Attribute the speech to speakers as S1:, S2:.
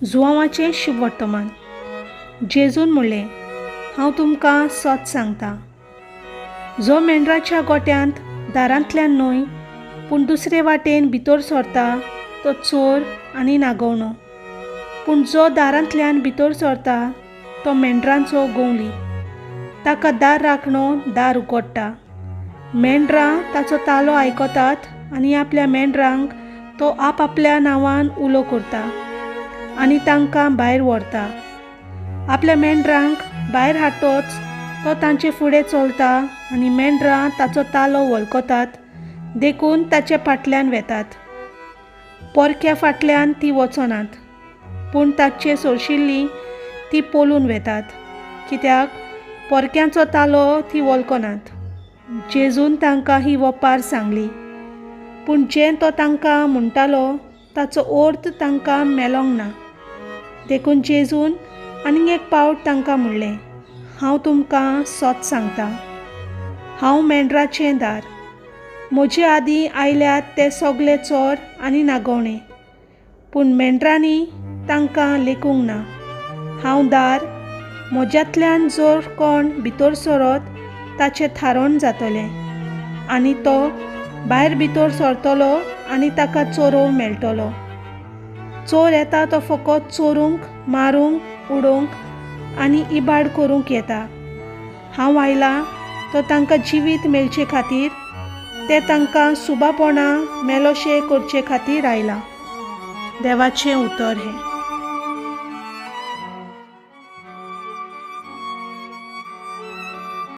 S1: जुआंवाचें शुभ वर्तमान. जेजून म्हणलें, हांव तुमकां सत सांगतां, जो मेंढराच्या गोट्यांत दारांतल्यान न्हय पूण दुसरे वाटेन भितर सरता तो चोर आनी नागवणो. पूण जो दारांतल्यान भितर सरता तो मेंढरांचो गोवली. ताका दार राखणो दार उगडटा. मेंढरां ताचो तालो आयकतात आनी आपल्या मेंढरांक तो आपल्या नांवान उलो करता आनी तांकां भायर व्हरता. आपल्या मेंढरांक भायर हाडटोच तो तांचे फुडें चलता आनी मेंढरां ताचो तालो वळखतात देखून ताचे फाटल्यान वेतात. पोरक्या फाटल्यान तीं वचनात, पूण ताचे सोरशिल्लीं तीं पोलून वेतात, कित्याक पोरक्यांचो तालो तीं वळखनात. जेजून तांकां ही वपार सांगली. पूण जें तो तांकां म्हणटालो ताचो अर्थ तांकां मेळोंक ना. देखून जेजून आनीक एक पावट तांकां म्हणलें, हांव तुमकां सत सांगतां, हांव मेंढराचें दार. म्हजे आदीं आयल्यात ते सगळे चोर आनी नागवणे, पूण मेंढरांनी तांकां लेखूंक ना. हांव दार. म्हज्यांतल्यान जर कोण भितर सरत ताचें थारोन जातलें आनी तो भायर भितर सरतलो आनी ताका चोरोव मेळटलो. चोर येता तो फकत चोरूंक, मारूंक, उडोवंक आनी इबाड करूंक येता. हांव आयलां तो तांकां जिवीत मेळचे खातीर. ते तांकां सुबापणां मेलोशे करचे खातीर आयलां. देवाचें उतर हें.